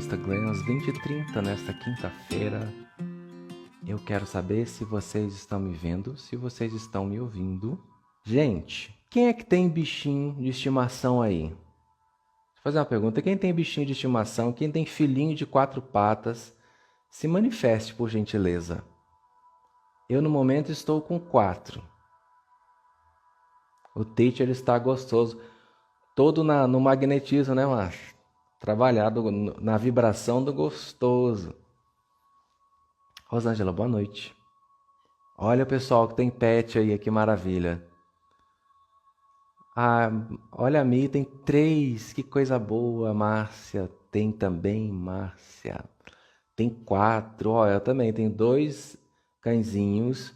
Instagram às 20h30 nesta quinta-feira. Eu quero saber se vocês estão me vendo, se vocês estão me ouvindo. Gente, quem é que tem bichinho de estimação aí? Vou fazer uma pergunta. Quem tem bichinho de estimação, quem tem filhinho de 4 patas, se manifeste, por gentileza. Eu, no momento, estou com 4. O teacher está gostoso. Todo no magnetismo, né, macho? Trabalhado na vibração do gostoso. Rosângela, boa noite. Olha o pessoal que tem pet aí, que maravilha. Ah, olha a Mi, tem 3, que coisa boa. Márcia, tem também, Márcia. Tem 4, ó, eu também tenho 2 cãezinhos,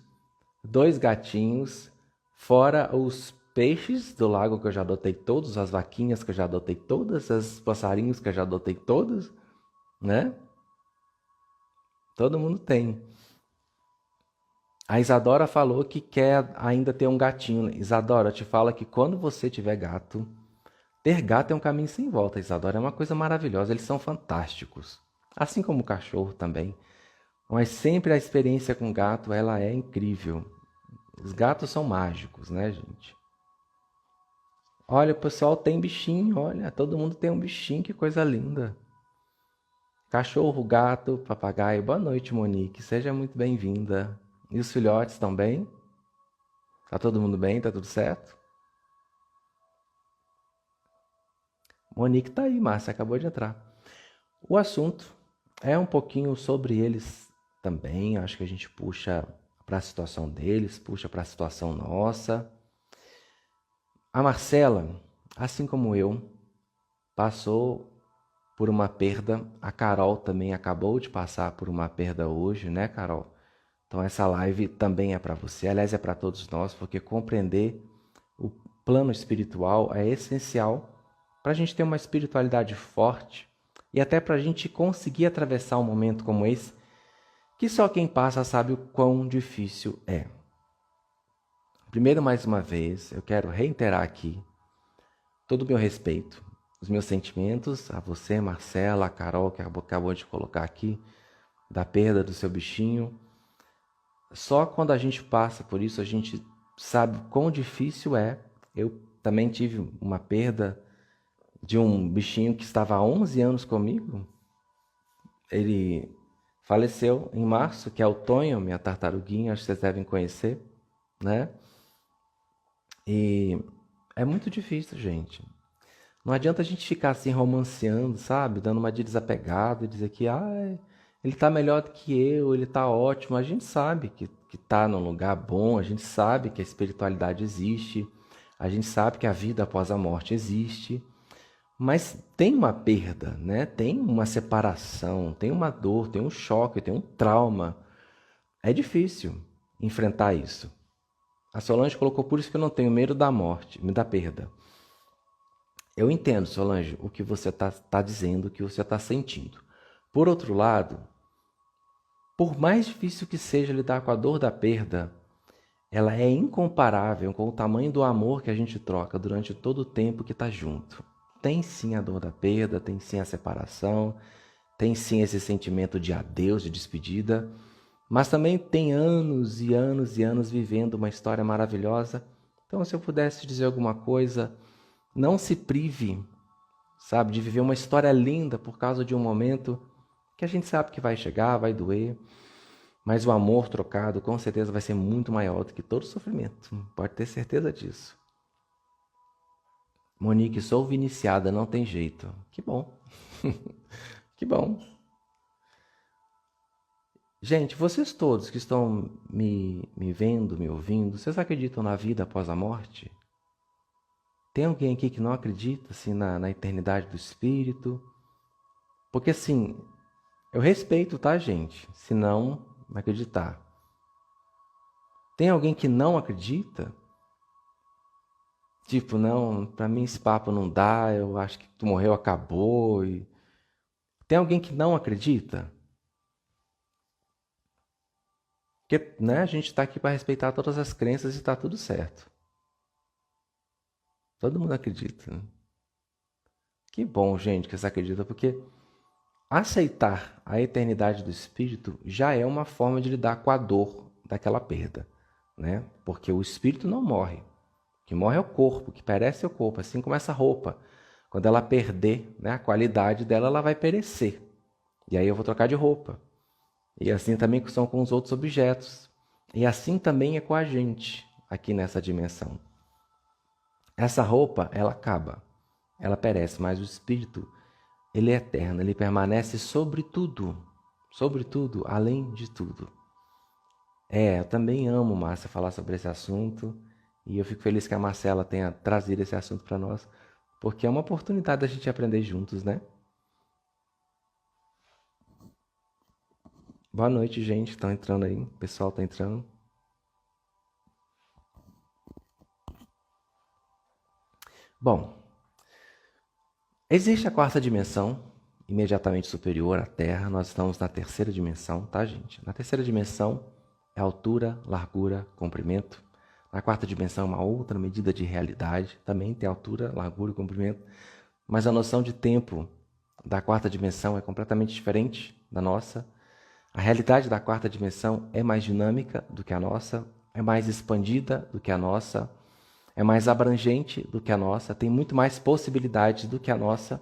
2 gatinhos, fora os peixes do lago que eu já adotei todos, as vaquinhas que eu já adotei todas, os passarinhos que eu já adotei todos, né? Todo mundo tem. A Isadora falou que quer ainda ter um gatinho. Isadora, te fala que quando você tiver gato, ter gato é um caminho sem volta, Isadora. É uma coisa maravilhosa, eles são fantásticos. Assim como o cachorro também. Mas sempre a experiência com gato, ela é incrível. Os gatos são mágicos, né, gente? Olha, o pessoal tem bichinho, olha. Todo mundo tem um bichinho, que coisa linda. Cachorro, gato, papagaio. Boa noite, Monique. Seja muito bem-vinda. E os filhotes estão bem? Tá todo mundo bem? Tá tudo certo? Monique tá aí, Márcia, acabou de entrar. O assunto é um pouquinho sobre eles também. Acho que a gente puxa para a situação deles, puxa para a situação nossa. A Marcela, assim como eu, passou por uma perda. A Carol também acabou de passar por uma perda hoje, né, Carol? Então essa live também é para você, aliás, é para todos nós, porque compreender o plano espiritual é essencial para a gente ter uma espiritualidade forte e até para a gente conseguir atravessar um momento como esse, que só quem passa sabe o quão difícil é. Primeiro, mais uma vez, eu quero reiterar aqui todo o meu respeito, os meus sentimentos a você, Marcela, a Carol, que acabou de colocar aqui, da perda do seu bichinho. Só quando a gente passa por isso, a gente sabe quão difícil é. Eu também tive uma perda de um bichinho que estava há 11 anos comigo. Ele faleceu em março, que é o Tonho, minha tartaruguinha, acho que vocês devem conhecer, né? E é muito difícil, gente. Não adianta a gente ficar assim romanceando, sabe? Dando uma de desapegado e dizer que ele tá melhor do que eu, ele tá ótimo. A gente sabe que tá num lugar bom, a gente sabe que a espiritualidade existe, a gente sabe que a vida após a morte existe. Mas tem uma perda, né? Tem uma separação, tem uma dor, tem um choque, tem um trauma. É difícil enfrentar isso. A Solange colocou: por isso que eu não tenho medo da morte, da perda. Eu entendo, Solange, o que você está dizendo, o que você está sentindo. Por outro lado, por mais difícil que seja lidar com a dor da perda, ela é incomparável com o tamanho do amor que a gente troca durante todo o tempo que está junto. Tem sim a dor da perda, tem sim a separação, tem sim esse sentimento de adeus, de despedida, mas também tem anos e anos e anos vivendo uma história maravilhosa. Então, se eu pudesse dizer alguma coisa, não se prive, sabe, de viver uma história linda por causa de um momento que a gente sabe que vai chegar, vai doer, mas o amor trocado com certeza vai ser muito maior do que todo sofrimento. Pode ter certeza disso. Monique, sou viniciada, não tem jeito. Que bom. Que bom. Gente, vocês todos que estão me vendo, me ouvindo, vocês acreditam na vida após a morte? Tem alguém aqui que não acredita assim, na eternidade do espírito? Porque assim, eu respeito, tá, gente? Se não acreditar. Tem alguém que não acredita? Tipo, não, pra mim esse papo não dá, eu acho que tu morreu, acabou. Tem alguém que não acredita? Porque, né, a gente tá aqui para respeitar todas as crenças e tá tudo certo. Todo mundo acredita, né? Que bom, gente, que você acredita, porque Aceitar a eternidade do espírito já é uma forma de lidar com a dor daquela perda, né? Porque o espírito não morre. O que morre é o corpo, o que perece é o corpo, assim como essa roupa. Quando ela perder, né, a qualidade dela, ela vai perecer. E aí eu vou trocar de roupa. E assim também são com os outros objetos. E assim também é com a gente aqui nessa dimensão. Essa roupa, ela acaba, ela perece, mas o espírito, ele é eterno, ele permanece sobre tudo, além de tudo. Eu também amo, Márcia, falar sobre esse assunto e eu fico feliz que a Marcela tenha trazido esse assunto para nós, porque é uma oportunidade da gente aprender juntos, né? Boa noite, gente, estão entrando aí, o pessoal está entrando. Bom, existe a quarta dimensão, imediatamente superior à Terra. Nós estamos na terceira dimensão, tá, gente? Na terceira dimensão é altura, largura, comprimento. Na quarta dimensão é uma outra medida de realidade. Também tem altura, largura e comprimento. Mas a noção de tempo da quarta dimensão é completamente diferente da nossa. A realidade da quarta dimensão é mais dinâmica do que a nossa, é mais expandida do que a nossa, é mais abrangente do que a nossa, tem muito mais possibilidades do que a nossa.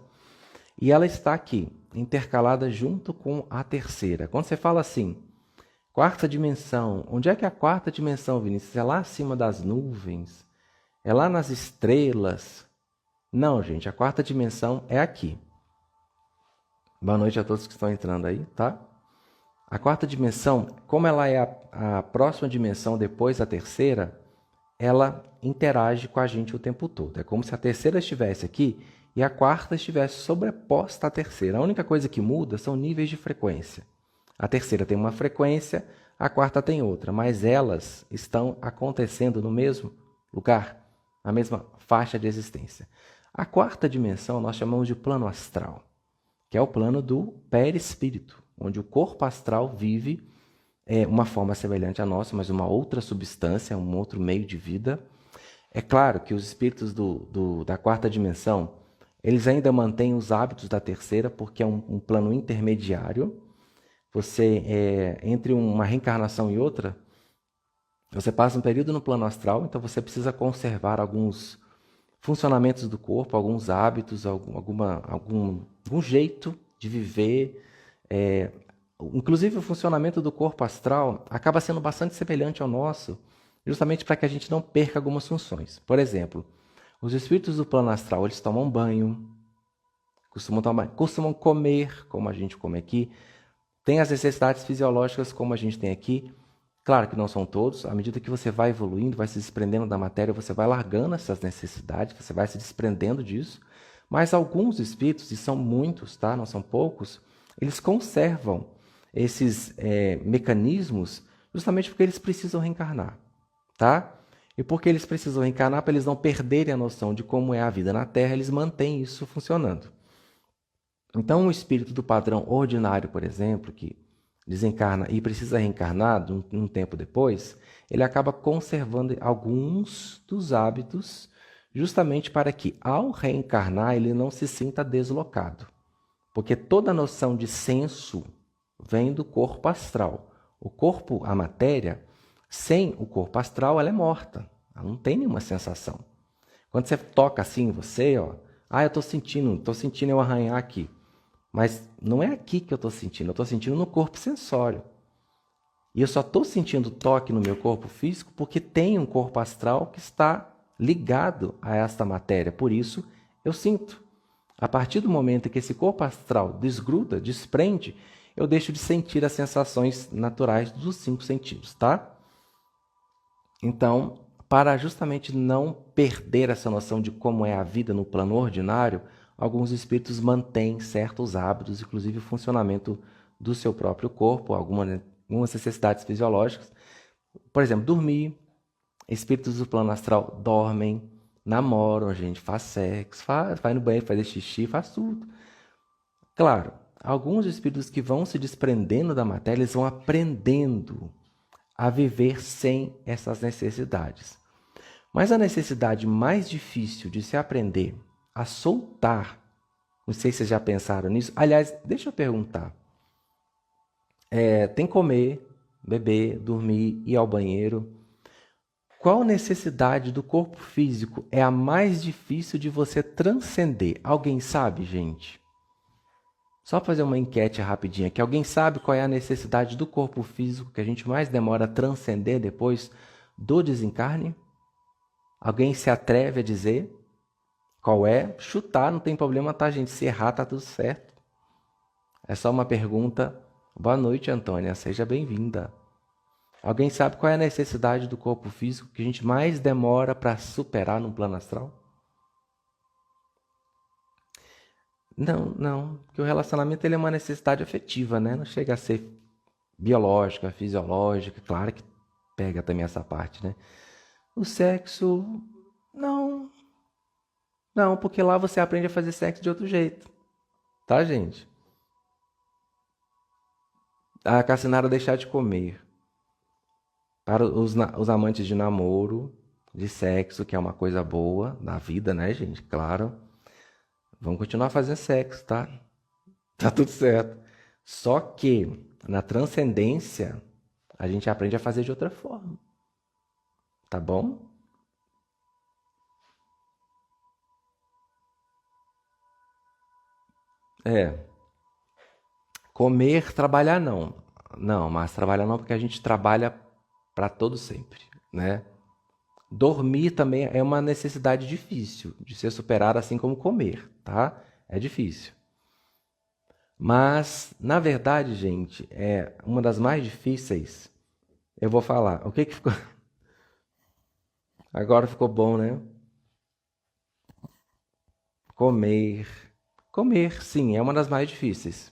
E ela está aqui, intercalada junto com a terceira. Quando você fala assim, quarta dimensão, onde é que é a quarta dimensão, Vinícius? É lá acima das nuvens? É lá nas estrelas? Não, gente, a quarta dimensão é aqui. Boa noite a todos que estão entrando aí, tá? A quarta dimensão, como ela é a próxima dimensão depois da terceira, ela interage com a gente o tempo todo. É como se a terceira estivesse aqui e a quarta estivesse sobreposta à terceira. A única coisa que muda são níveis de frequência. A terceira tem uma frequência, a quarta tem outra, mas elas estão acontecendo no mesmo lugar, na mesma faixa de existência. A quarta dimensão nós chamamos de plano astral, que é o plano do perispírito, onde o corpo astral vive uma forma semelhante à nossa, mas uma outra substância, um outro meio de vida. É claro que os espíritos da quarta dimensão, eles ainda mantêm os hábitos da terceira, porque é um plano intermediário. Você, entre uma reencarnação e outra, você passa um período no plano astral, então você precisa conservar alguns funcionamentos do corpo, alguns hábitos, algum jeito de viver. Inclusive, o funcionamento do corpo astral acaba sendo bastante semelhante ao nosso, justamente para que a gente não perca algumas funções. Por exemplo, os espíritos do plano astral, eles tomam banho, costumam comer, como a gente come aqui, têm as necessidades fisiológicas, como a gente tem aqui. Claro que não são todos, à medida que você vai evoluindo, vai se desprendendo da matéria, você vai largando essas necessidades, você vai se desprendendo disso. Mas alguns espíritos, e são muitos, tá? Não são poucos, eles conservam esses mecanismos justamente porque eles precisam reencarnar, tá? E porque eles precisam reencarnar, para eles não perderem a noção de como é a vida na Terra, eles mantêm isso funcionando. Então, o espírito do padrão ordinário, por exemplo, que desencarna e precisa reencarnar um tempo depois, ele acaba conservando alguns dos hábitos justamente para que, ao reencarnar, ele não se sinta deslocado. Porque toda a noção de senso vem do corpo astral. O corpo, a matéria, sem o corpo astral, ela é morta. Ela não tem nenhuma sensação. Quando você toca assim em você, ó, eu estou sentindo eu arranhar aqui. Mas não é aqui que eu estou sentindo no corpo sensório. E eu só estou sentindo toque no meu corpo físico porque tem um corpo astral que está ligado a esta matéria. Por isso, eu sinto. A partir do momento que esse corpo astral desgruda, desprende, eu deixo de sentir as sensações naturais dos 5 sentidos, tá? Então, para justamente não perder essa noção de como é a vida no plano ordinário, alguns espíritos mantêm certos hábitos, inclusive o funcionamento do seu próprio corpo, algumas necessidades fisiológicas. Por exemplo, dormir. Espíritos do plano astral dormem, namoram, a gente faz sexo, vai no banheiro, faz xixi, faz tudo. Claro, alguns espíritos que vão se desprendendo da matéria, eles vão aprendendo a viver sem essas necessidades. Mas a necessidade mais difícil de se aprender a soltar Não sei se vocês já pensaram nisso. Aliás, deixa eu perguntar. Tem comer, beber, dormir, ir ao banheiro. Qual necessidade do corpo físico é a mais difícil de você transcender? Alguém sabe, gente? Só fazer uma enquete rapidinha aqui. Alguém sabe qual é a necessidade do corpo físico que a gente mais demora a transcender depois do desencarne? Alguém se atreve a dizer qual é? Chutar, não tem problema, tá, gente? Se errar, tá tudo certo. É só uma pergunta. Boa noite, Antônia. Seja bem-vinda. Alguém sabe qual é a necessidade do corpo físico que a gente mais demora para superar no plano astral? Não, porque o relacionamento ele é uma necessidade afetiva, né? Não chega a ser biológica, fisiológica, claro que pega também essa parte, né? O sexo, não, porque lá você aprende a fazer sexo de outro jeito, tá, gente? A Cassinara deixar de comer. Para os amantes de namoro, de sexo, que é uma coisa boa na vida, né, gente? Claro. Vamos continuar fazendo sexo, tá? Tá tudo certo. Só que na transcendência, a gente aprende a fazer de outra forma. Tá bom? Comer, trabalhar não. Não, mas trabalhar não porque a gente trabalha para todo sempre, né? Dormir também é uma necessidade difícil de ser superada, assim como comer, tá? É difícil. Mas, na verdade, gente, é uma das mais difíceis. Eu vou falar. O que ficou? Agora ficou bom, né? Comer. Comer, sim, é uma das mais difíceis.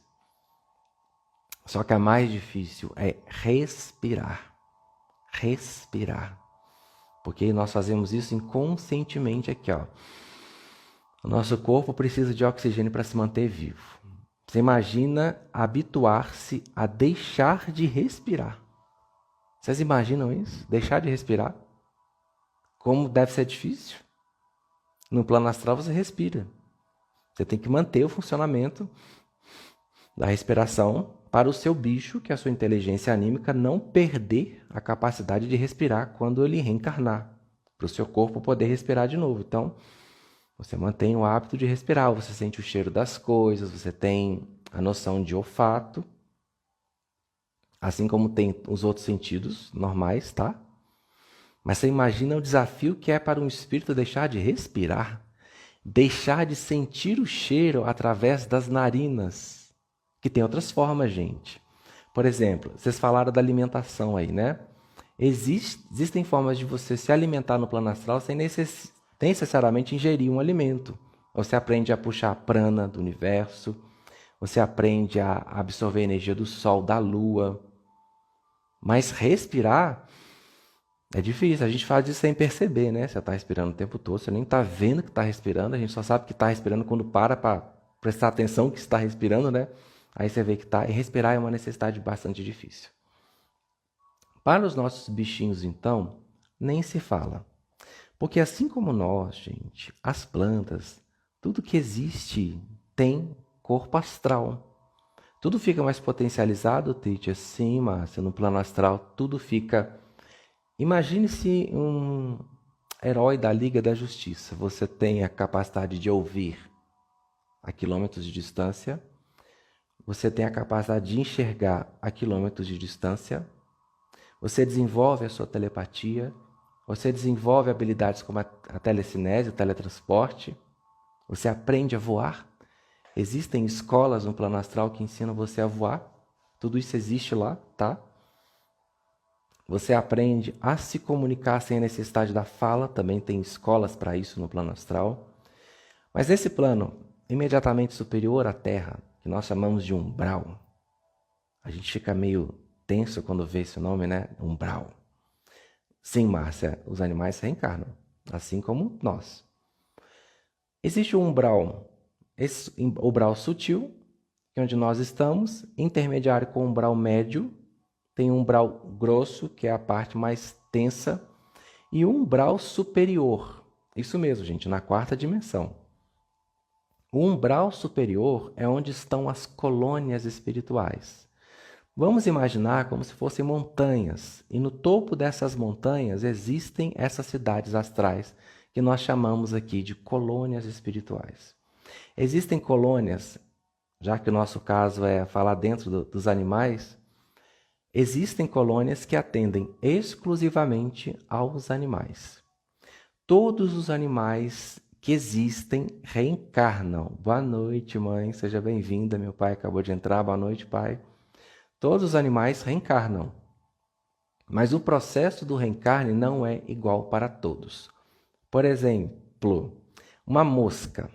Só que a mais difícil é respirar. Respirar. Porque nós fazemos isso inconscientemente aqui, ó. O nosso corpo precisa de oxigênio para se manter vivo. Você imagina habituar-se a deixar de respirar. Vocês imaginam isso? Deixar de respirar? Como deve ser difícil? No plano astral você respira. Você tem que manter o funcionamento da respiração para o seu bicho, que é a sua inteligência anímica, não perder a capacidade de respirar quando ele reencarnar. Para o seu corpo poder respirar de novo. Então, você mantém o hábito de respirar, você sente o cheiro das coisas, você tem a noção de olfato, assim como tem os outros sentidos normais, tá? Mas você imagina o desafio que é para um espírito deixar de respirar, deixar de sentir o cheiro através das narinas, que tem outras formas, gente. Por exemplo, vocês falaram da alimentação aí, né? Existem formas de você se alimentar no plano astral sem necessariamente ingerir um alimento. Você aprende a puxar a prana do universo, você aprende a absorver a energia do sol, da lua. Mas respirar é difícil, a gente faz isso sem perceber, né? Você está respirando o tempo todo, você nem está vendo que está respirando, a gente só sabe que está respirando quando para prestar atenção que está respirando, né? Aí você vê que está. E respirar é uma necessidade bastante difícil. Para os nossos bichinhos, então, nem se fala. Porque assim como nós, gente, as plantas, tudo que existe tem corpo astral. Tudo fica mais potencializado, Tite, assim, Márcia, no plano astral, tudo fica... Imagine-se um herói da Liga da Justiça. Você tem a capacidade de ouvir a quilômetros de distância, você tem a capacidade de enxergar a quilômetros de distância, você desenvolve a sua telepatia, você desenvolve habilidades como a telecinese, o teletransporte, você aprende a voar. Existem escolas no plano astral que ensinam você a voar. Tudo isso existe lá, tá? Você aprende a se comunicar sem a necessidade da fala. Também tem escolas para isso no plano astral. Mas esse plano, imediatamente superior à Terra, que nós chamamos de umbral, a gente fica meio tenso quando vê esse nome, né? Umbral. Sim, Márcia, os animais reencarnam, assim como nós. Existe um umbral, esse umbral sutil, que é onde nós estamos, intermediário com o umbral médio, tem um umbral grosso, que é a parte mais tensa, e um umbral superior. Isso mesmo, gente, na quarta dimensão. O umbral superior é onde estão as colônias espirituais. Vamos imaginar como se fossem montanhas, e no topo dessas montanhas existem essas cidades astrais, que nós chamamos aqui de colônias espirituais. Existem colônias, já que o nosso caso é falar dentro dos animais, existem colônias que atendem exclusivamente aos animais. Todos os animais que existem reencarnam. Boa noite, mãe, seja bem-vinda. Meu pai acabou de entrar. Boa noite, pai. Todos os animais reencarnam, mas o processo do reencarne não é igual para todos. Por exemplo, uma mosca.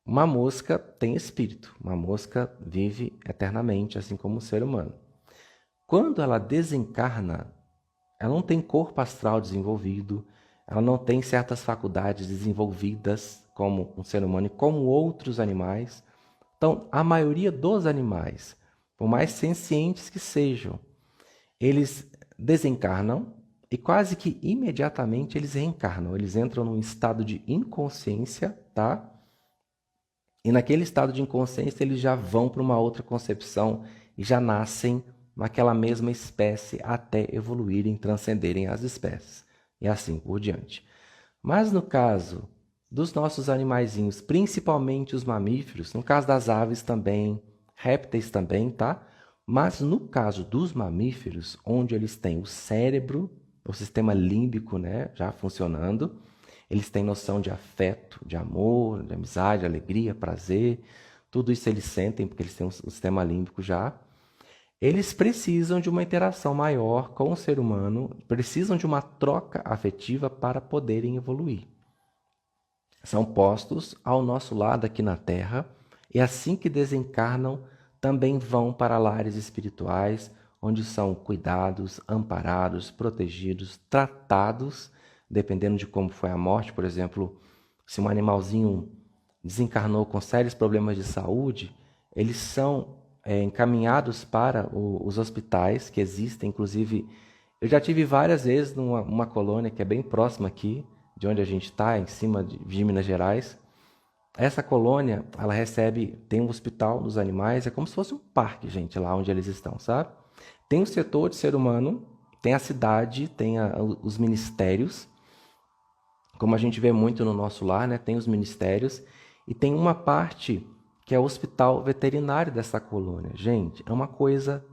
Uma mosca tem espírito, uma mosca vive eternamente, assim como o ser humano. Quando ela desencarna, ela não tem corpo astral desenvolvido, ela não tem certas faculdades desenvolvidas como um ser humano e como outros animais. Então, a maioria dos animais, por mais sencientes que sejam, eles desencarnam e quase que imediatamente eles reencarnam. Eles entram num estado de inconsciência, tá? E naquele estado de inconsciência eles já vão para uma outra concepção e já nascem naquela mesma espécie até evoluírem, transcenderem as espécies. E assim por diante. Mas no caso dos nossos animaizinhos, principalmente os mamíferos, no caso das aves também, répteis também, tá? Mas no caso dos mamíferos, onde eles têm o cérebro, o sistema límbico, né, já funcionando, eles têm noção de afeto, de amor, de amizade, de alegria, prazer, tudo isso eles sentem porque eles têm um sistema límbico já. Eles precisam de uma interação maior com o ser humano, precisam de uma troca afetiva para poderem evoluir. São postos ao nosso lado aqui na Terra e assim que desencarnam, também vão para lares espirituais, onde são cuidados, amparados, protegidos, tratados, dependendo de como foi a morte. Por exemplo, se um animalzinho desencarnou com sérios problemas de saúde, eles são encaminhados para os hospitais que existem. Inclusive, eu já tive várias vezes numa colônia que é bem próxima aqui, de onde a gente está, em cima de Minas Gerais. Essa colônia, ela recebe, tem um hospital dos animais, é como se fosse um parque, gente, lá onde eles estão, sabe? Tem o setor de ser humano, tem a cidade, tem os ministérios, como a gente vê muito no nosso lar, né? Tem os ministérios, e tem uma parte que é o hospital veterinário dessa colônia. Gente, é uma coisa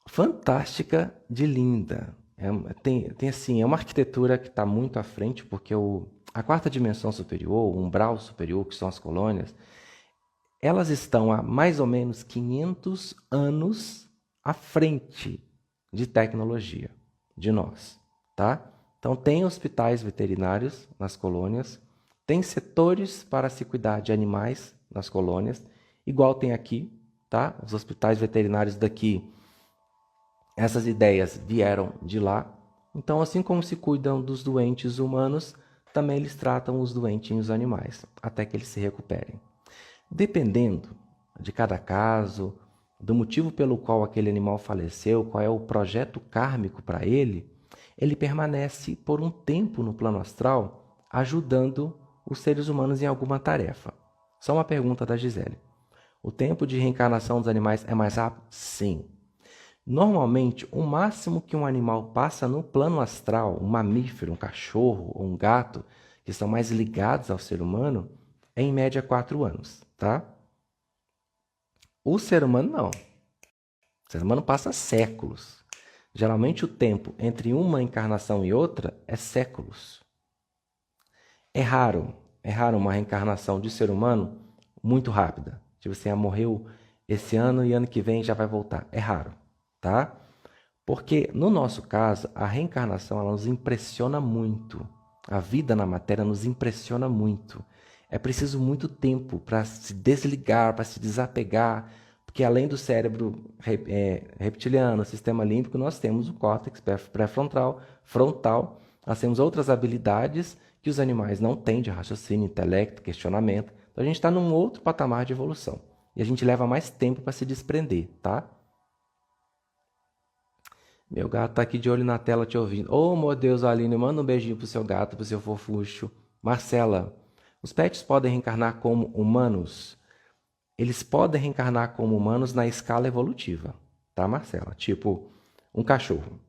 fantástica de linda. Assim, é uma arquitetura que está muito à frente, porque a quarta dimensão superior, o umbral superior, que são as colônias, elas estão há mais ou menos 500 anos à frente de tecnologia, de nós, tá? Então, tem hospitais veterinários nas colônias, tem setores para se cuidar de animais nas colônias, igual tem aqui, tá? Os hospitais veterinários daqui, essas ideias vieram de lá. Então, assim como se cuidam dos doentes humanos, também eles tratam os doentinhos animais, até que eles se recuperem. Dependendo de cada caso, do motivo pelo qual aquele animal faleceu, qual é o projeto kármico para ele, ele permanece por um tempo no plano astral, ajudando os seres humanos em alguma tarefa. Só uma pergunta da Gisele. O tempo de reencarnação dos animais é mais rápido? Sim. Normalmente, o máximo que um animal passa no plano astral, um mamífero, um cachorro ou um gato, que são mais ligados ao ser humano, é em média 4 anos, tá? O ser humano não. O ser humano passa séculos. Geralmente o tempo entre uma encarnação e outra é séculos. É raro uma reencarnação de ser humano muito rápida. Tipo assim, morreu esse ano e ano que vem já vai voltar. É raro, tá? Porque no nosso caso, a reencarnação ela nos impressiona muito. A vida na matéria nos impressiona muito. É preciso muito tempo para se desligar, para se desapegar, porque além do cérebro reptiliano, sistema límbico, nós temos o córtex pré-frontal, frontal, nós temos outras habilidades que os animais não têm de raciocínio, intelecto, questionamento. Então a gente está num outro patamar de evolução. E a gente leva mais tempo para se desprender, tá? Meu gato tá aqui de olho na tela te ouvindo. Oh, meu Deus, Aline, manda um beijinho pro seu gato, pro seu fofucho. Marcela, Os pets podem reencarnar como humanos? Eles podem reencarnar como humanos na escala evolutiva, tá, Marcela? Tipo, um cachorro.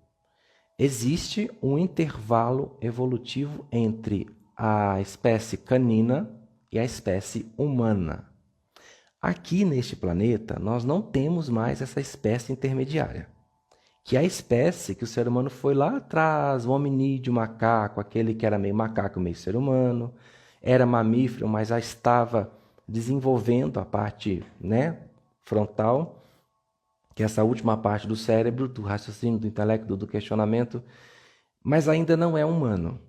Existe um intervalo evolutivo entre a espécie canina e a espécie humana. Aqui neste planeta, nós não temos mais essa espécie intermediária, que é a espécie que o ser humano foi lá atrás, o hominídeo, o macaco, aquele que era meio macaco, meio ser humano, era mamífero, mas já estava desenvolvendo a parte, né, frontal, que é essa última parte do cérebro, do raciocínio, do intelecto, do questionamento, mas ainda não é humano.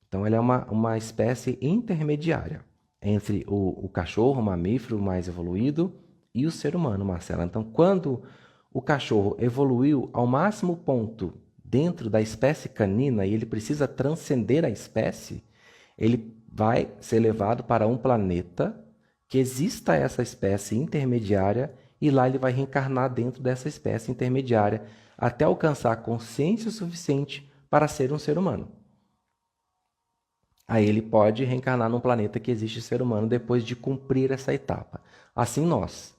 Então, ele é uma espécie intermediária entre o cachorro, o mamífero mais evoluído, e o ser humano, Marcela. Então, quando o cachorro evoluiu ao máximo ponto dentro da espécie canina e ele precisa transcender a espécie, ele vai ser levado para um planeta que exista essa espécie intermediária e lá ele vai reencarnar dentro dessa espécie intermediária até alcançar consciência suficiente para ser um ser humano. Aí ele pode reencarnar num planeta que existe ser humano depois de cumprir essa etapa. Assim nós,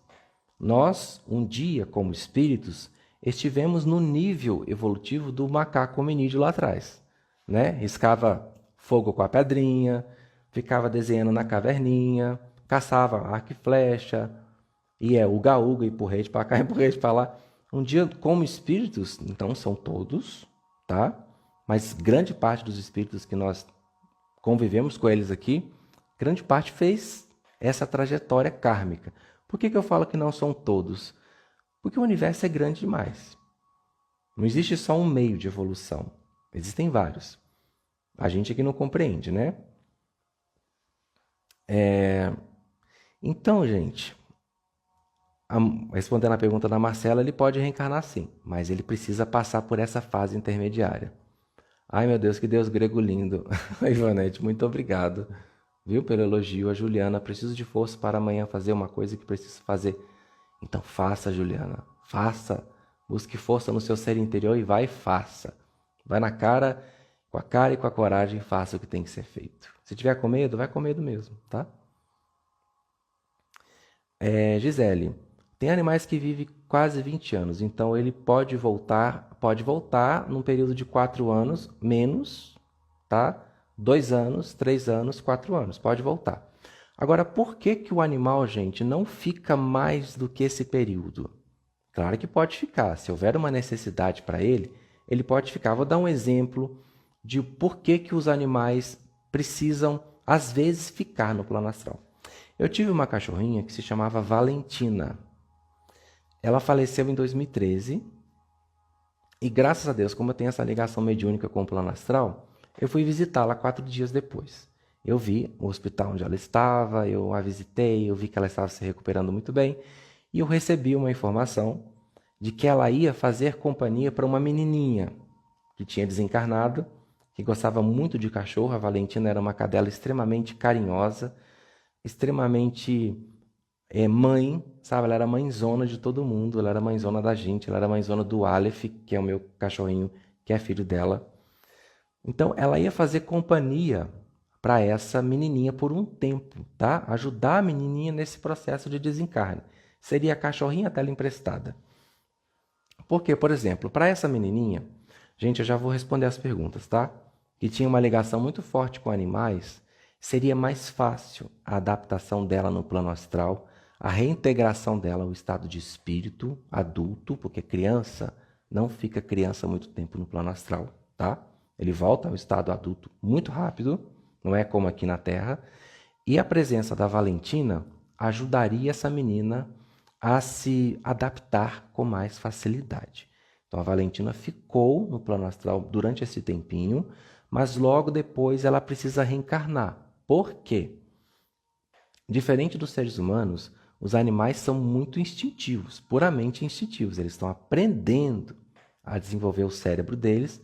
um dia, como espíritos, estivemos no nível evolutivo do macaco hominídeo lá atrás, né? Riscava fogo com a pedrinha, ficava desenhando na caverninha, caçava arco e flecha, ia uga-uga, empurrete para cá, empurrete para lá. Um dia, como espíritos, então são todos, tá? Mas grande parte dos espíritos que nós convivemos com eles aqui, grande parte fez essa trajetória kármica. Por que eu falo que não são todos? Porque o universo é grande demais. Não existe só um meio de evolução. Existem vários. A gente aqui não compreende, né? Então, gente, respondendo a pergunta da Marcela, ele pode reencarnar sim, mas ele precisa passar por essa fase intermediária. Ai, meu Deus, que Deus grego lindo. Ivanete, muito obrigado, viu, pelo elogio. A Juliana, preciso de força para amanhã fazer uma coisa que preciso fazer. Então faça, Juliana, faça. Busque força no seu ser interior e vai e faça. Vai na cara, com a cara e com a coragem, faça o que tem que ser feito. Se tiver com medo, vai com medo mesmo, tá? Gisele, tem animais que vivem quase 20 anos, então ele pode voltar num período de 4 anos, menos, tá? 2 anos, 3 anos, 4 anos, pode voltar. Agora, por que o animal, gente, não fica mais do que esse período? Claro que pode ficar. Se houver uma necessidade para ele, ele pode ficar. Vou dar um exemplo de por que os animais precisam, às vezes, ficar no plano astral. Eu tive uma cachorrinha que se chamava Valentina. Ela faleceu em 2013 e, graças a Deus, como eu tenho essa ligação mediúnica com o plano astral, eu fui visitá-la 4 dias depois. Eu vi o hospital onde ela estava, eu a visitei, eu vi que ela estava se recuperando muito bem e eu recebi uma informação de que ela ia fazer companhia para uma menininha que tinha desencarnado, que gostava muito de cachorro. A Valentina era uma cadela extremamente carinhosa, extremamente mãe, sabe? Ela era mãezona de todo mundo, ela era mãezona da gente, ela era mãezona do Aleph, que é o meu cachorrinho, que é filho dela. Então, ela ia fazer companhia para essa menininha por um tempo, tá? Ajudar a menininha nesse processo de desencarne. Seria a cachorrinha dela emprestada. Porque, por exemplo, para essa menininha, gente, eu já vou responder as perguntas, tá? Que tinha uma ligação muito forte com animais, seria mais fácil a adaptação dela no plano astral, a reintegração dela ao estado de espírito adulto, porque criança não fica criança muito tempo no plano astral, tá? Ele volta ao estado adulto muito rápido, não é como aqui na Terra. E a presença da Valentina ajudaria essa menina a se adaptar com mais facilidade. Então a Valentina ficou no plano astral durante esse tempinho, mas logo depois ela precisa reencarnar. Por quê? Diferente dos seres humanos, os animais são muito instintivos, puramente instintivos. Eles estão aprendendo a desenvolver o cérebro deles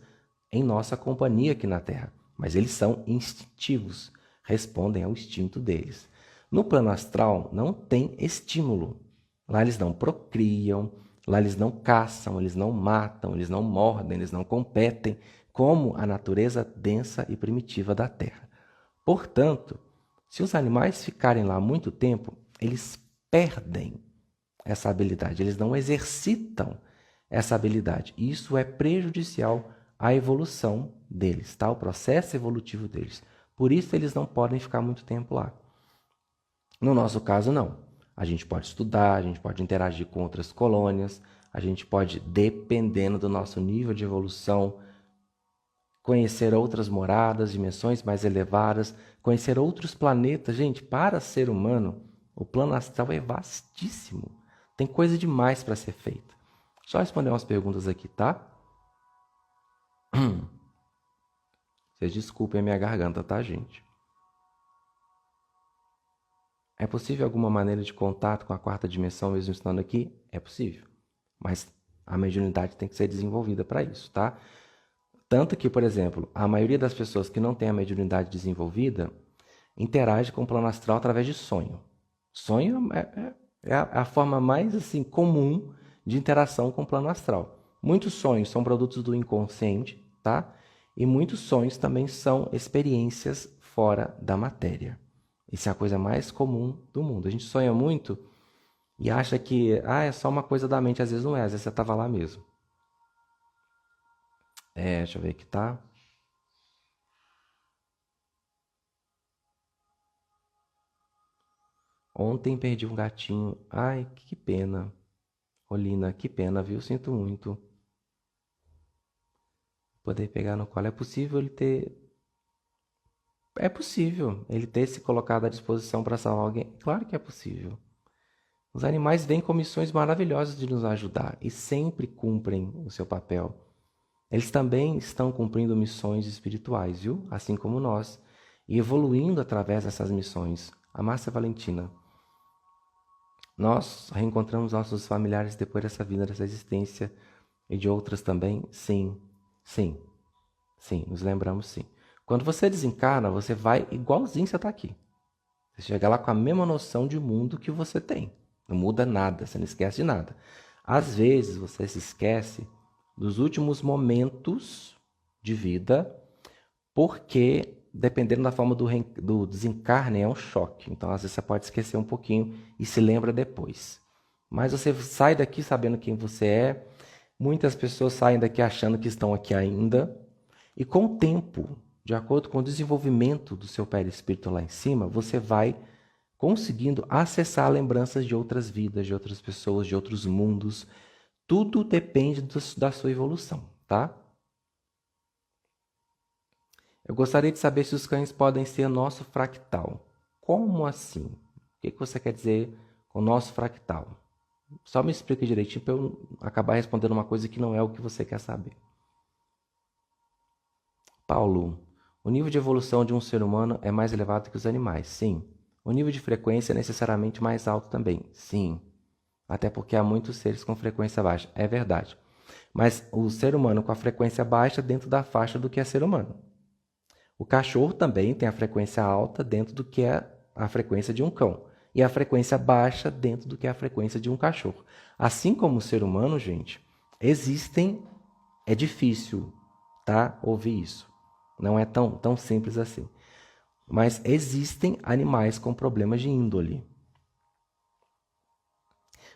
em nossa companhia aqui na Terra. Mas eles são instintivos, respondem ao instinto deles. No plano astral não tem estímulo. Lá eles não procriam, lá eles não caçam, eles não matam, eles não mordem, eles não competem, como a natureza densa e primitiva da Terra. Portanto, Se os animais ficarem lá muito tempo, eles perdem essa habilidade, eles não exercitam essa habilidade. E isso é prejudicial à evolução deles, tá? O processo evolutivo deles. Por isso eles não podem ficar muito tempo lá. No nosso caso, não. A gente pode estudar, a gente pode interagir com outras colônias, a gente pode, dependendo do nosso nível de evolução, conhecer outras moradas, dimensões mais elevadas, conhecer outros planetas. Gente, para ser humano, o plano astral é vastíssimo. Tem coisa demais para ser feita. Só responder umas perguntas aqui, tá? Vocês desculpem a minha garganta, tá, gente? É possível alguma maneira de contato com a quarta dimensão mesmo estando aqui? É possível. Mas a mediunidade tem que ser desenvolvida para isso, tá? Tanto que, por exemplo, a maioria das pessoas que não tem a mediunidade desenvolvida interage com o plano astral através de sonho. Sonho é a forma mais assim, comum de interação com o plano astral. Muitos sonhos são produtos do inconsciente, tá? E muitos sonhos também são experiências fora da matéria. Isso é a coisa mais comum do mundo. A gente sonha muito e acha que é só uma coisa da mente. Às vezes não é, às vezes você estava lá mesmo. Deixa eu ver aqui, tá? Ontem perdi um gatinho. Ai, que pena. Olina, que pena, viu? Sinto muito. Poder pegar no colo. É possível ele ter... É possível ele ter se colocado à disposição para salvar alguém. Claro que é possível. Os animais vêm com missões maravilhosas de nos ajudar e sempre cumprem o seu papel. Eles também estão cumprindo missões espirituais, viu? Assim como nós. E evoluindo através dessas missões. A Márcia Valentina. Nós reencontramos nossos familiares depois dessa vida, dessa existência e de outras também? Sim, sim, sim, nos lembramos sim. Quando você desencarna, você vai igualzinho você está aqui. Você chega lá com a mesma noção de mundo que você tem. Não muda nada, você não esquece de nada. Às vezes você se esquece dos últimos momentos de vida, porque dependendo da forma do desencarne é um choque. Então às vezes você pode esquecer um pouquinho e se lembra depois. Mas você sai daqui sabendo quem você é. Muitas pessoas saem daqui achando que estão aqui ainda. E com o tempo, de acordo com o desenvolvimento do seu perispírito lá em cima, você vai conseguindo acessar lembranças de outras vidas, de outras pessoas, de outros mundos. Tudo depende da sua evolução, tá? Eu gostaria de saber se os cães podem ser nosso fractal. Como assim? O que você quer dizer com nosso fractal? Só me explica direitinho para eu acabar respondendo uma coisa que não é o que você quer saber. Paulo, o nível de evolução de um ser humano é mais elevado que os animais? Sim. O nível de frequência é necessariamente mais alto também? Sim. Até porque há muitos seres com frequência baixa. É verdade. Mas o ser humano com a frequência baixa dentro da faixa do que é ser humano. O cachorro também tem a frequência alta dentro do que é a frequência de um cão. E a frequência baixa dentro do que é a frequência de um cachorro. Assim como o ser humano, gente, existem... É difícil, tá? Ouvir isso. Não é tão simples assim. Mas existem animais com problemas de índole.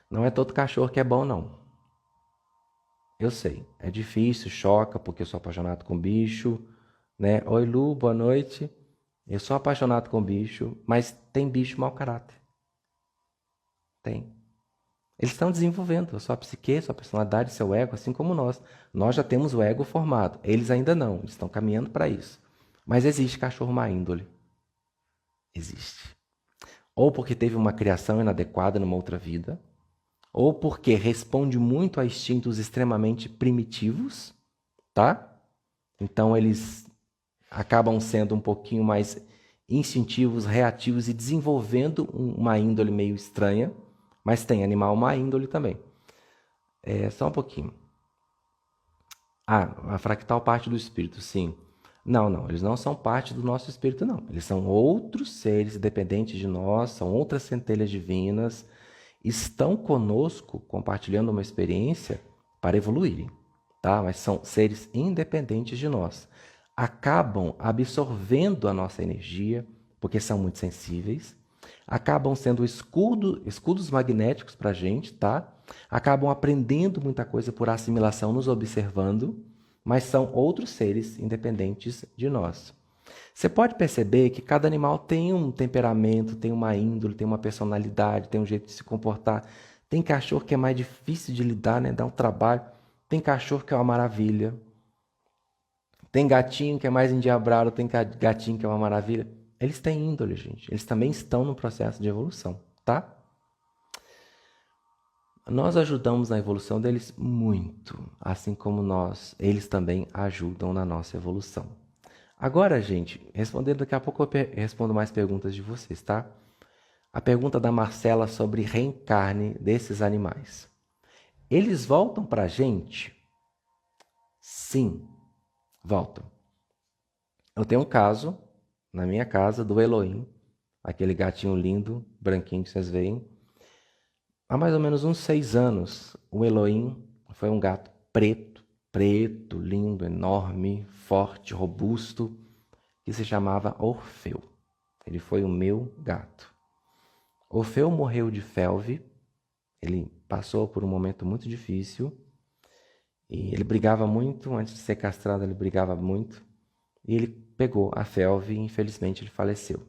Não é todo cachorro que é bom, não. Eu sei, é difícil, choca, porque eu sou apaixonado com bicho, né? Oi, Lu, boa noite. Eu sou apaixonado com bicho, mas tem bicho mau caráter. Tem. Eles estão desenvolvendo a sua psique, sua personalidade, seu ego, assim como nós. Nós já temos o ego formado. Eles ainda não, eles estão caminhando para isso. Mas existe cachorro má índole. Existe. Ou porque teve uma criação inadequada numa outra vida, ou porque responde muito a instintos extremamente primitivos, tá? Então eles acabam sendo um pouquinho mais instintivos, reativos e desenvolvendo uma índole meio estranha, mas tem animal má índole também. Só um pouquinho. A fractal parte do espírito, sim. Não, eles não são parte do nosso espírito, não. Eles são outros seres independentes de nós, são outras centelhas divinas, estão conosco compartilhando uma experiência para evoluírem, tá? Mas são seres independentes de nós. Acabam absorvendo a nossa energia porque são muito sensíveis, acabam sendo escudos magnéticos para a gente, tá? Acabam aprendendo muita coisa por assimilação, nos observando, mas são outros seres independentes de nós. Você pode perceber que cada animal tem um temperamento, tem uma índole, tem uma personalidade, tem um jeito de se comportar. Tem cachorro que é mais difícil de lidar, né? Dá um trabalho. Tem cachorro que é uma maravilha. Tem gatinho que é mais endiabrado, tem gatinho que é uma maravilha. Eles têm índole, gente. Eles também estão no processo de evolução, tá? Nós ajudamos na evolução deles muito, assim como eles também ajudam na nossa evolução. Agora, gente, respondendo daqui a pouco eu respondo mais perguntas de vocês, tá? A pergunta da Marcela sobre reencarne desses animais. Eles voltam pra gente? Sim, voltam. Eu tenho um caso na minha casa do Elohim, aquele gatinho lindo, branquinho que vocês veem. Há mais ou menos uns 6 anos, o Elohim foi um gato preto, lindo, enorme, forte, robusto, que se chamava Orfeu. Ele foi o meu gato. Orfeu morreu de felve, ele passou por um momento muito difícil, e ele brigava muito, antes de ser castrado ele brigava muito, e ele pegou a felve e infelizmente ele faleceu.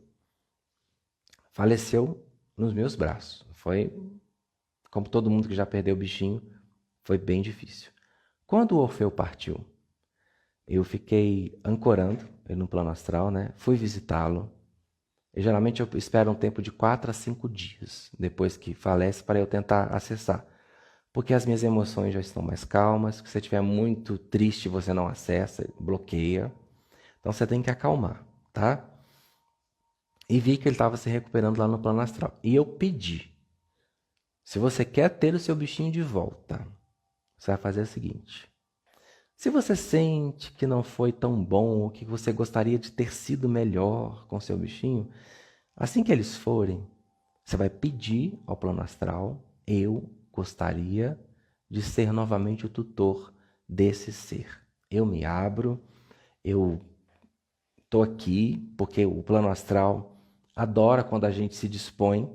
Faleceu nos meus braços. Foi, como todo mundo que já perdeu o bichinho, foi bem difícil. Quando o Orfeu partiu, eu fiquei ancorando ele no plano astral, né? Fui visitá-lo. E geralmente eu espero um tempo de 4 a 5 dias depois que falece para eu tentar acessar. Porque as minhas emoções já estão mais calmas. Se você estiver muito triste, você não acessa, bloqueia. Então você tem que acalmar, tá? E vi que ele estava se recuperando lá no plano astral. E eu pedi, se você quer ter o seu bichinho de volta, você vai fazer o seguinte. Se você sente que não foi tão bom, ou que você gostaria de ter sido melhor com seu bichinho, assim que eles forem, você vai pedir ao plano astral, eu gostaria de ser novamente o tutor desse ser. Eu me abro, eu estou aqui, porque o plano astral adora quando a gente se dispõe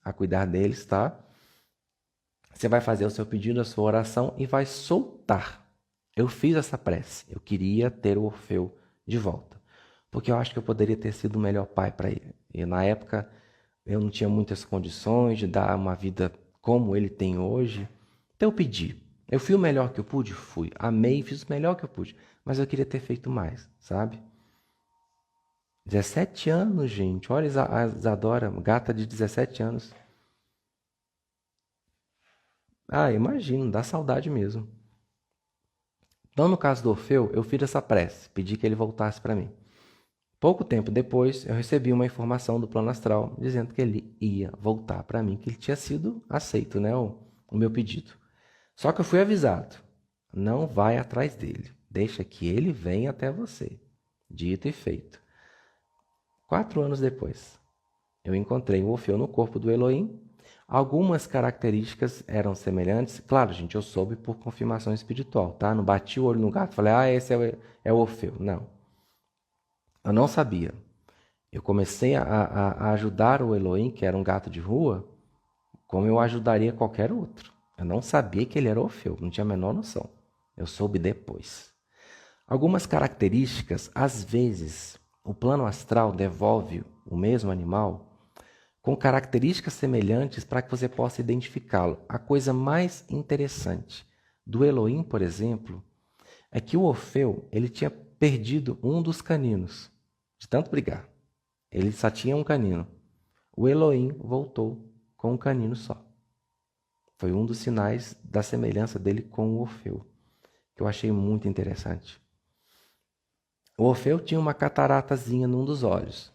a cuidar deles, tá? Você vai fazer o seu pedido, a sua oração e vai soltar. Eu fiz essa prece. Eu queria ter o Orfeu de volta. Porque eu acho que eu poderia ter sido o melhor pai para ele. E na época eu não tinha muitas condições de dar uma vida como ele tem hoje. Então eu pedi. Eu fui o melhor que eu pude? Fui. Amei, fiz o melhor que eu pude. Mas eu queria ter feito mais, sabe? 17 anos, gente. Olha a Isadora, gata de 17 anos. Ah, imagino, dá saudade mesmo. Então, no caso do Orfeu, eu fiz essa prece, pedi que ele voltasse para mim. Pouco tempo depois, eu recebi uma informação do plano astral dizendo que ele ia voltar para mim, que ele tinha sido aceito, né, o meu pedido. Só que eu fui avisado, não vai atrás dele, deixa que ele venha até você. Dito e feito. 4 anos depois, eu encontrei o Orfeu no corpo do Elohim. Algumas características eram semelhantes. Claro, gente, eu soube por confirmação espiritual, tá? Não bati o olho no gato e falei, esse é o Orfeu. Não. Eu não sabia. Eu comecei a ajudar o Elohim, que era um gato de rua, como eu ajudaria qualquer outro. Eu não sabia que ele era Orfeu, não tinha a menor noção. Eu soube depois. Algumas características, às vezes, o plano astral devolve o mesmo animal com características semelhantes para que você possa identificá-lo. A coisa mais interessante do Elohim, por exemplo, é que o Orfeu ele tinha perdido um dos caninos, de tanto brigar. Ele só tinha um canino. O Elohim voltou com um canino só. Foi um dos sinais da semelhança dele com o Orfeu, que eu achei muito interessante. O Orfeu tinha uma cataratazinha num dos olhos.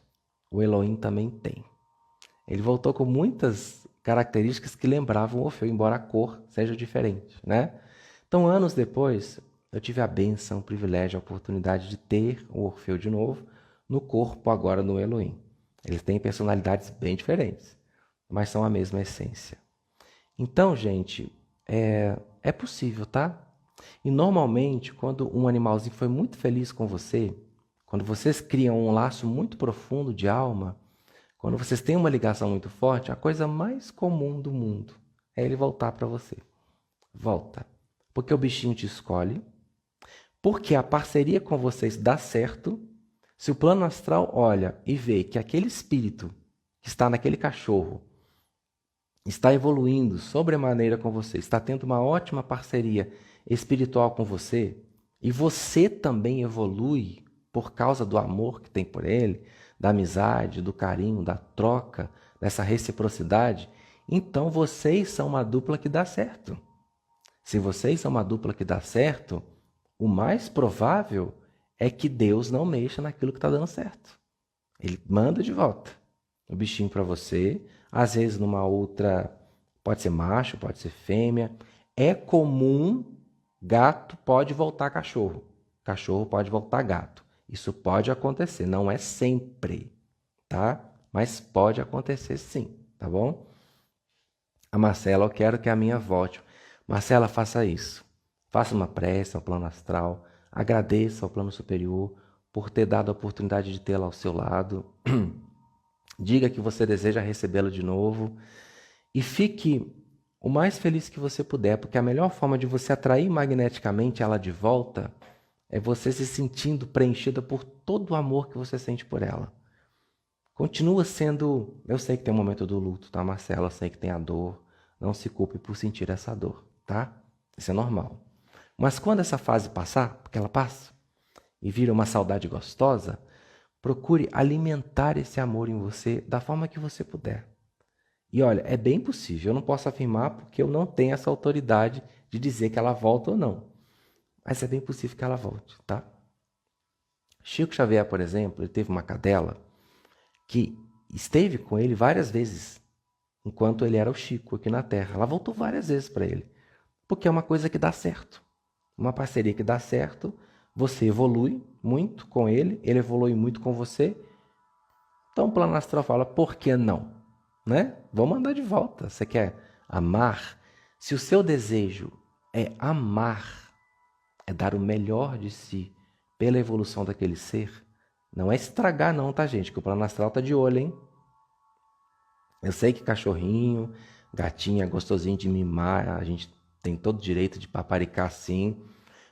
O Elohim também tem. Ele voltou com muitas características que lembravam o Orfeu, embora a cor seja diferente, né? Então, anos depois, eu tive a bênção, o privilégio, a oportunidade de ter o Orfeu de novo no corpo agora do Elohim. Eles têm personalidades bem diferentes, mas são a mesma essência. Então, gente, é possível, tá? E normalmente, quando um animalzinho foi muito feliz com você, quando vocês criam um laço muito profundo de alma, Quando vocês têm uma ligação muito forte, a coisa mais comum do mundo é ele voltar para você. Volta. Porque o bichinho te escolhe, porque a parceria com vocês dá certo. Se o plano astral olha e vê que aquele espírito que está naquele cachorro está evoluindo sobremaneira com você, está tendo uma ótima parceria espiritual com você, e você também evolui por causa do amor que tem por ele, da amizade, do carinho, da troca, dessa reciprocidade, então vocês são uma dupla que dá certo. Se vocês são uma dupla que dá certo, o mais provável é que Deus não mexa naquilo que está dando certo. Ele manda de volta o bichinho para você, às vezes numa outra, pode ser macho, pode ser fêmea. É comum, gato pode voltar cachorro, cachorro pode voltar gato. Isso pode acontecer, não é sempre, tá? Mas pode acontecer sim, tá bom? A Marcela, eu quero que a minha volte. Marcela, faça isso. Faça uma prece ao plano astral, agradeça ao plano superior por ter dado a oportunidade de tê-la ao seu lado. Diga que você deseja recebê-la de novo e fique o mais feliz que você puder, porque a melhor forma de você atrair magneticamente ela de volta é você se sentindo preenchida por todo o amor que você sente por ela. Continua sendo... Eu sei que tem um momento do luto, tá, Marcela? Eu sei que tem a dor. Não se culpe por sentir essa dor, tá? Isso é normal. Mas quando essa fase passar, porque ela passa, e vira uma saudade gostosa, procure alimentar esse amor em você da forma que você puder. E olha, é bem possível. Eu não posso afirmar porque eu não tenho essa autoridade de dizer que ela volta ou não. Mas é bem possível que ela volte, tá? Chico Xavier, por exemplo, ele teve uma cadela que esteve com ele várias vezes, enquanto ele era o Chico aqui na Terra. Ela voltou várias vezes para ele, porque é uma coisa que dá certo. Uma parceria que dá certo, você evolui muito com ele evolui muito com você. Então o plano astral fala, por que não? Né? Vamos mandar de volta. Você quer amar? Se o seu desejo é amar, é dar o melhor de si pela evolução daquele ser, não é estragar não, tá, gente? Que o plano astral tá de olho, hein? Eu sei que cachorrinho, gatinho é gostosinho de mimar, a gente tem todo o direito de paparicar sim,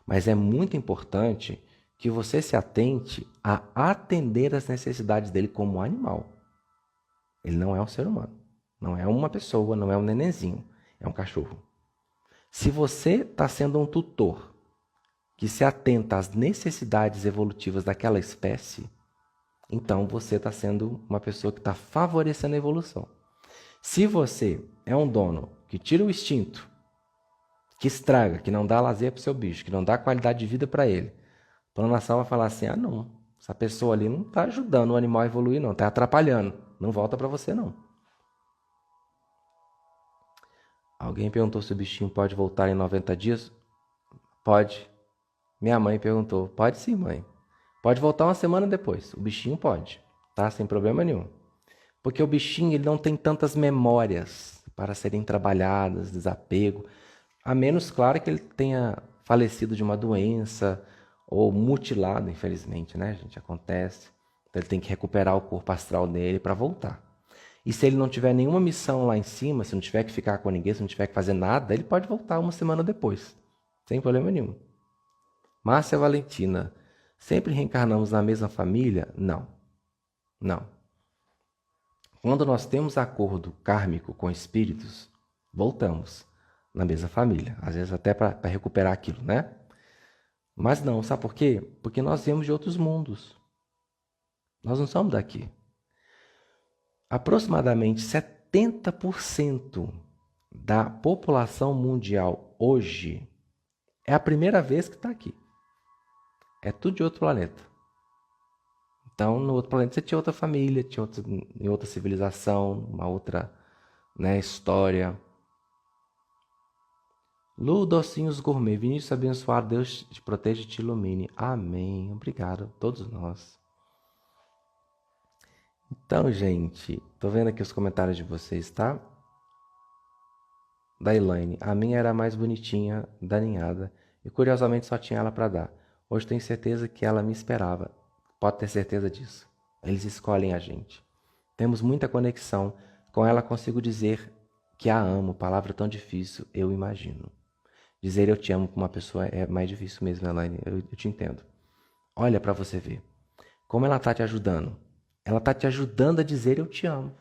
mas é muito importante que você se atente a atender as necessidades dele como animal. Ele não é um ser humano, não é uma pessoa, não é um nenenzinho, é um cachorro. Se você está sendo um tutor que se atenta às necessidades evolutivas daquela espécie, então você está sendo uma pessoa que está favorecendo a evolução. Se você é um dono que tira o instinto, que estraga, que não dá lazer para o seu bicho, que não dá qualidade de vida para ele, o plano astral vai falar assim, não, essa pessoa ali não está ajudando o animal a evoluir não, está atrapalhando, não volta para você não. Alguém perguntou se o bichinho pode voltar em 90 dias? Pode. Minha mãe perguntou, pode sim, mãe. Pode voltar uma semana depois, o bichinho pode, tá? Sem problema nenhum. Porque o bichinho ele não tem tantas memórias para serem trabalhadas, desapego, a menos, claro, que ele tenha falecido de uma doença ou mutilado, infelizmente, né, gente? Acontece. Então ele tem que recuperar o corpo astral dele para voltar. E se ele não tiver nenhuma missão lá em cima, se não tiver que ficar com ninguém, se não tiver que fazer nada, ele pode voltar uma semana depois, sem problema nenhum. Márcia Valentina, sempre reencarnamos na mesma família? Não. Não. Quando nós temos acordo kármico com espíritos, voltamos na mesma família. Às vezes até para recuperar aquilo, né? Mas não, sabe por quê? Porque nós viemos de outros mundos. Nós não somos daqui. Aproximadamente 70% da população mundial hoje é a primeira vez que está aqui. É tudo de outro planeta. Então, no outro planeta você tinha outra família, tinha outra civilização, uma outra, né, história. Lu Docinhos Gourmet, Vinícius abençoado, Deus te proteja e te ilumine. Amém. Obrigado a todos nós. Então, gente, tô vendo aqui os comentários de vocês, tá? Da Elaine, a minha era a mais bonitinha da ninhada e curiosamente só tinha ela para dar. Hoje tenho certeza que ela me esperava. Pode ter certeza disso. Eles escolhem a gente. Temos muita conexão. Com ela consigo dizer que a amo, palavra tão difícil, eu imagino. Dizer eu te amo para uma pessoa é mais difícil mesmo, Elaine, eu te entendo. Olha para você ver. Como ela está te ajudando? Ela está te ajudando a dizer eu te amo.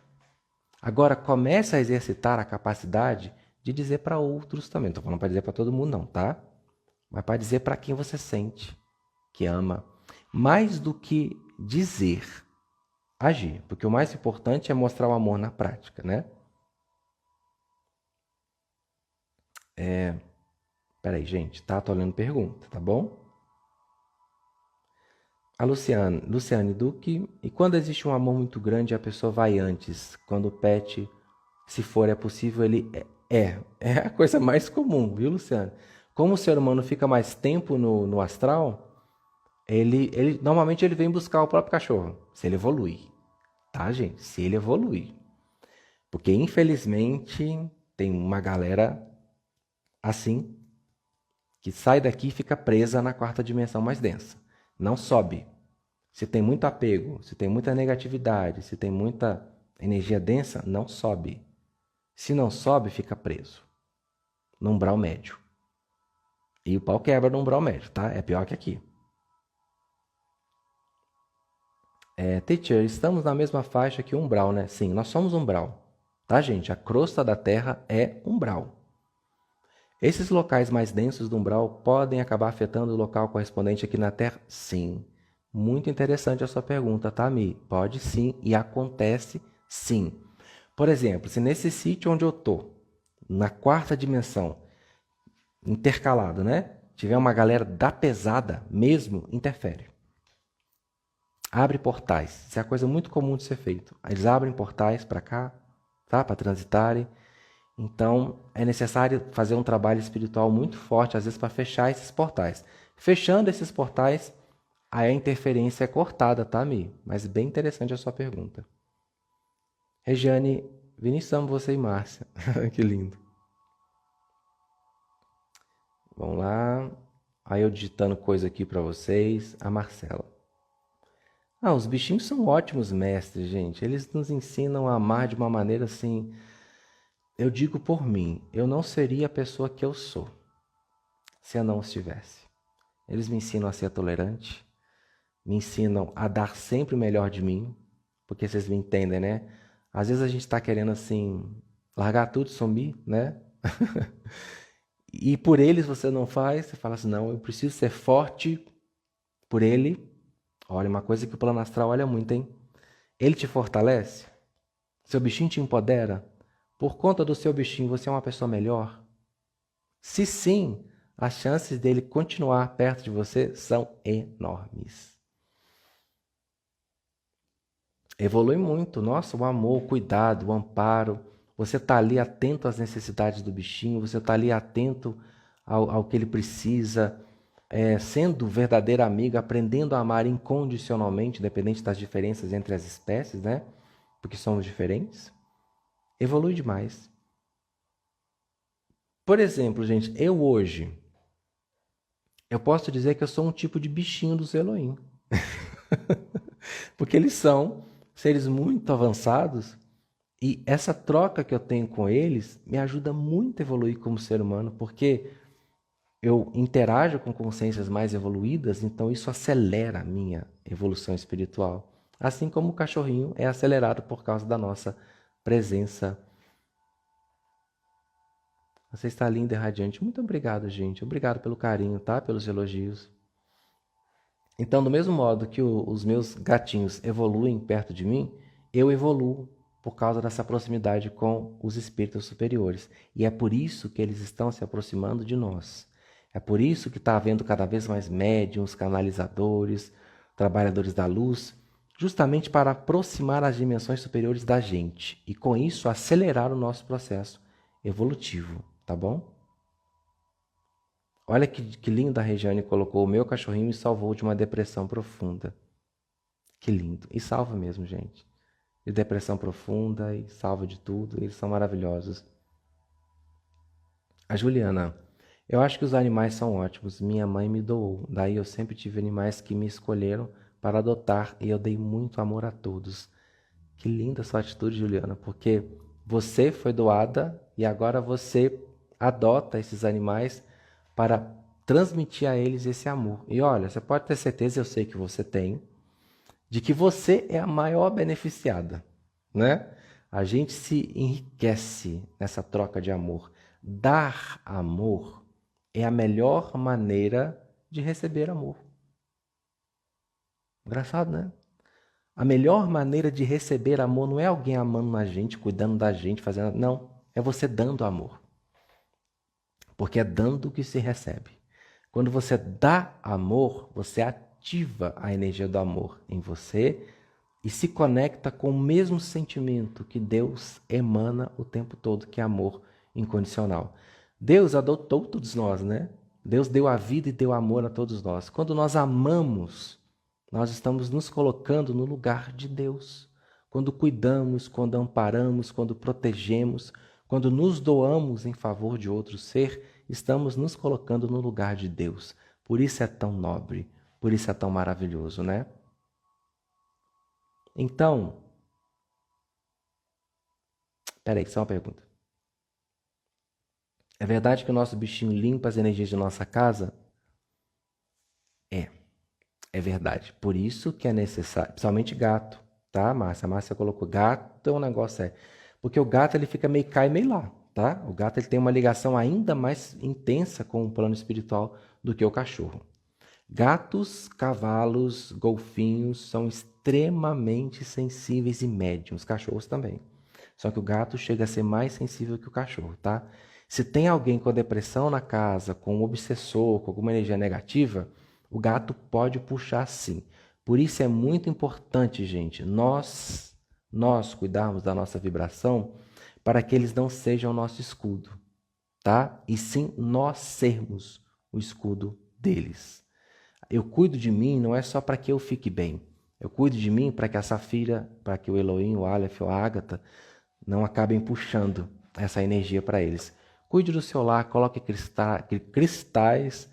Agora comece a exercitar a capacidade de dizer para outros também. Não estou falando para dizer para todo mundo não, tá? Mas para dizer para quem você sente que ama. Mais do que dizer, agir. Porque o mais importante é mostrar o amor na prática, né? Peraí, gente, tá? Tô olhando pergunta, tá bom? A Luciane Duque. E quando existe um amor muito grande, a pessoa vai antes. Quando o pet, se for é possível, ele é a coisa mais comum, viu, Luciane? Como o ser humano fica mais tempo no astral, ele normalmente ele vem buscar o próprio cachorro, se ele evolui, tá, gente? Se ele evolui. Porque, infelizmente, tem uma galera assim que sai daqui e fica presa na quarta dimensão mais densa. Não sobe. Se tem muito apego, se tem muita negatividade, se tem muita energia densa, não sobe. Se não sobe, fica preso no umbral médio. E o pau quebra no umbral médio, tá? É pior que aqui. Teacher, estamos na mesma faixa que o umbral, né? Sim, nós somos umbral. Tá, gente? A crosta da Terra é umbral. Esses locais mais densos do umbral podem acabar afetando o local correspondente aqui na Terra? Sim. Muito interessante a sua pergunta, tá, Mi? Pode sim e acontece sim. Por exemplo, se nesse sítio onde eu tô, na quarta dimensão, intercalado, né? Tiver uma galera da pesada mesmo, interfere. Abre portais. Isso é uma coisa muito comum de ser feito. Eles abrem portais para cá, tá? Para transitarem. Então, é necessário fazer um trabalho espiritual muito forte, às vezes, para fechar esses portais. Fechando esses portais, aí a interferência é cortada, tá, Mi? Mas bem interessante a sua pergunta. Regiane, Vinícius, você e Márcia. Que lindo. Vamos lá. Aí eu digitando coisa aqui para vocês. A Marcela. Os bichinhos são ótimos mestres, gente. Eles nos ensinam a amar de uma maneira assim. Eu digo por mim, eu não seria a pessoa que eu sou se eu não os tivesse. Eles me ensinam a ser tolerante, me ensinam a dar sempre o melhor de mim, porque vocês me entendem, né? Às vezes a gente está querendo assim, largar tudo, sumir, né? E por eles você não faz, você fala assim, não, eu preciso ser forte por ele. Olha, uma coisa que o plano astral olha muito, hein? Ele te fortalece? Seu bichinho te empodera? Por conta do seu bichinho, você é uma pessoa melhor? Se sim, as chances dele continuar perto de você são enormes. Evolui muito. Nossa, o amor, o cuidado, o amparo. Você está ali atento às necessidades do bichinho, você está ali atento ao que ele precisa, sendo verdadeiro amigo, aprendendo a amar incondicionalmente, independente das diferenças entre as espécies, né? Porque somos diferentes. Evolui demais. Por exemplo, gente, eu hoje, eu posso dizer que eu sou um tipo de bichinho dos Elohim. Porque eles são seres muito avançados e essa troca que eu tenho com eles me ajuda muito a evoluir como ser humano, porque eu interajo com consciências mais evoluídas, então isso acelera a minha evolução espiritual. Assim como o cachorrinho é acelerado por causa da nossa presença. Você está linda e radiante. Muito obrigado, gente. Obrigado pelo carinho, tá? Pelos elogios. Então, do mesmo modo que os meus gatinhos evoluem perto de mim, eu evoluo por causa dessa proximidade com os espíritos superiores. E é por isso que eles estão se aproximando de nós. É por isso que está havendo cada vez mais médiuns, canalizadores, trabalhadores da luz, justamente para aproximar as dimensões superiores da gente e, com isso, acelerar o nosso processo evolutivo, tá bom? Olha que lindo a Regiane colocou. O meu cachorrinho me salvou de uma depressão profunda. Que lindo. E salva mesmo, gente. De depressão profunda e salva de tudo. Eles são maravilhosos. A Juliana. Eu acho que os animais são ótimos. Minha mãe me doou. Daí eu sempre tive animais que me escolheram para adotar e eu dei muito amor a todos. Que linda a sua atitude, Juliana, porque você foi doada e agora você adota esses animais para transmitir a eles esse amor. E olha, você pode ter certeza, eu sei que você tem, de que você é a maior beneficiada, né? A gente se enriquece nessa troca de amor. Dar amor é a melhor maneira de receber amor. Engraçado, né? A melhor maneira de receber amor não é alguém amando a gente, cuidando da gente, fazendo. Não, é você dando amor. Porque é dando que se recebe. Quando você dá amor, você ativa a energia do amor em você e se conecta com o mesmo sentimento que Deus emana o tempo todo, que é amor incondicional. Deus adotou todos nós, né? Deus deu a vida e deu amor a todos nós. Quando nós amamos, nós estamos nos colocando no lugar de Deus. Quando cuidamos, quando amparamos, quando protegemos, quando nos doamos em favor de outro ser, estamos nos colocando no lugar de Deus. Por isso é tão nobre, por isso é tão maravilhoso, né? Então, peraí, só uma pergunta. É verdade que o nosso bichinho limpa as energias de nossa casa? É verdade. Por isso que é necessário, principalmente gato, tá, Márcia? A Márcia colocou gato, é um negócio é. Porque o gato ele fica meio cá e meio lá, tá? O gato ele tem uma ligação ainda mais intensa com o plano espiritual do que o cachorro. Gatos, cavalos, golfinhos são extremamente sensíveis e médiums, cachorros também. Só que o gato chega a ser mais sensível que o cachorro, tá? Se tem alguém com depressão na casa, com um obsessor, com alguma energia negativa, o gato pode puxar sim. Por isso é muito importante, gente, nós cuidarmos da nossa vibração para que eles não sejam o nosso escudo, tá? E sim nós sermos o escudo deles. Eu cuido de mim não é só para que eu fique bem. Eu cuido de mim para que a Safira, para que o Elohim, o Aleph, a Ágata não acabem puxando essa energia para eles. Cuide do seu lar, coloque cristais,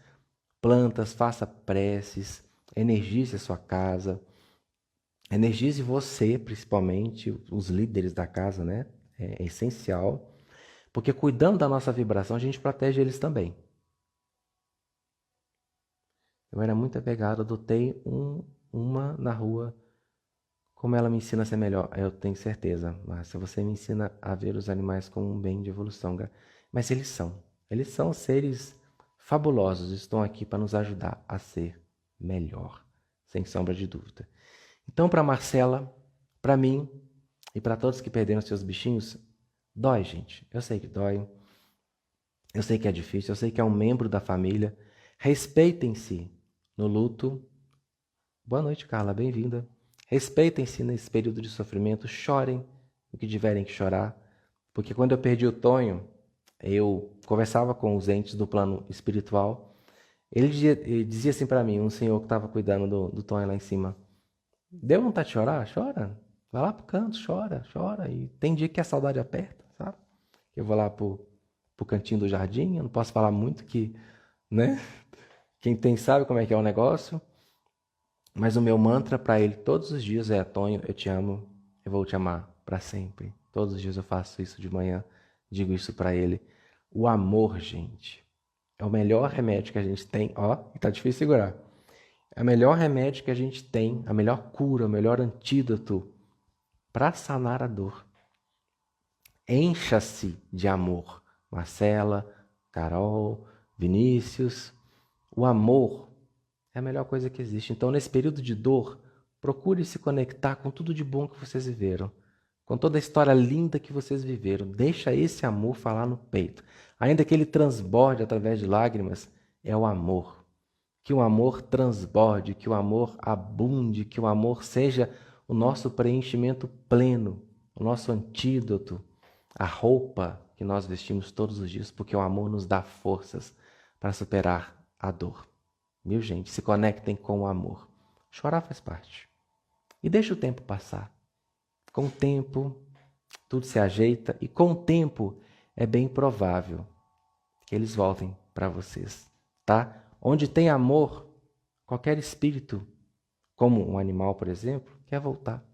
plantas, faça preces, energize a sua casa, energize você, principalmente, os líderes da casa, né? É essencial, porque cuidando da nossa vibração, a gente protege eles também. Eu era muito apegado, adotei uma na rua. Como ela me ensina a ser melhor? Eu tenho certeza, Márcia. Você me ensina a ver os animais como um bem de evolução. Mas eles são. Eles são seres fabulosos. Estão aqui para nos ajudar a ser melhor, sem sombra de dúvida. Então, para Marcela, para mim e para todos que perderam seus bichinhos, dói, gente. Eu sei que dói. Eu sei que é difícil. Eu sei que é um membro da família. Respeitem-se no luto. Boa noite, Carla. Bem-vinda. Respeitem-se nesse período de sofrimento, chorem o que tiverem que chorar, porque quando eu perdi o Tonho, eu conversava com os entes do plano espiritual, ele dizia assim para mim, um senhor que estava cuidando do Tonho lá em cima, deu vontade de chorar? Chora, vai lá pro canto, chora, chora, e tem dia que a saudade aperta, sabe? Eu vou lá pro cantinho do jardim, eu não posso falar muito que, né? Quem tem sabe como é que é o negócio. Mas o meu mantra para ele todos os dias é: Tonho, eu te amo, eu vou te amar para sempre. Todos os dias eu faço isso de manhã, digo isso para ele. O amor, gente, é o melhor remédio que a gente tem. Ó, tá difícil segurar. É o melhor remédio que a gente tem, a melhor cura, o melhor antídoto para sanar a dor. Encha-se de amor. Marcela, Carol, Vinícius. O amor é a melhor coisa que existe. Então, nesse período de dor, procure se conectar com tudo de bom que vocês viveram, com toda a história linda que vocês viveram. Deixa esse amor falar no peito. Ainda que ele transborde através de lágrimas, é o amor. Que o amor transborde, que o amor abunde, que o amor seja o nosso preenchimento pleno, o nosso antídoto, a roupa que nós vestimos todos os dias, porque o amor nos dá forças para superar a dor. Viu, gente? Se conectem com o amor. Chorar faz parte. E deixa o tempo passar. Com o tempo, tudo se ajeita. E com o tempo, é bem provável que eles voltem para vocês. Tá? Onde tem amor, qualquer espírito, como um animal, por exemplo, quer voltar.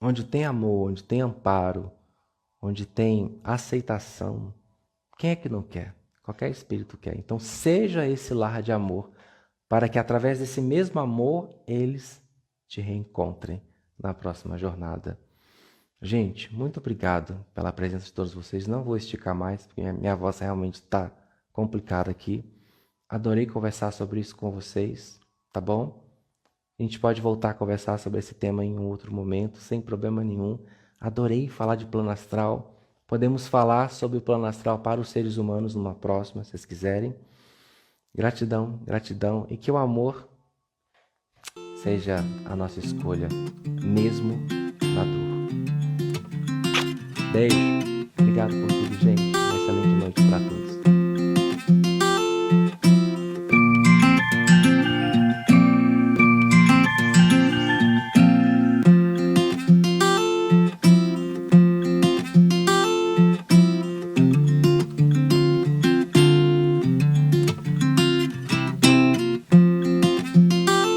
Onde tem amor, onde tem amparo, onde tem aceitação, quem é que não quer? Qualquer espírito quer. Então, seja esse lar de amor, para que através desse mesmo amor, eles te reencontrem na próxima jornada. Gente, muito obrigado pela presença de todos vocês. Não vou esticar mais, porque minha voz realmente está complicada aqui. Adorei conversar sobre isso com vocês, tá bom? A gente pode voltar a conversar sobre esse tema em um outro momento, sem problema nenhum. Adorei falar de plano astral. Podemos falar sobre o plano astral para os seres humanos numa próxima, se vocês quiserem. Gratidão, gratidão. E que o amor seja a nossa escolha, mesmo na dor. Beijo. Obrigado por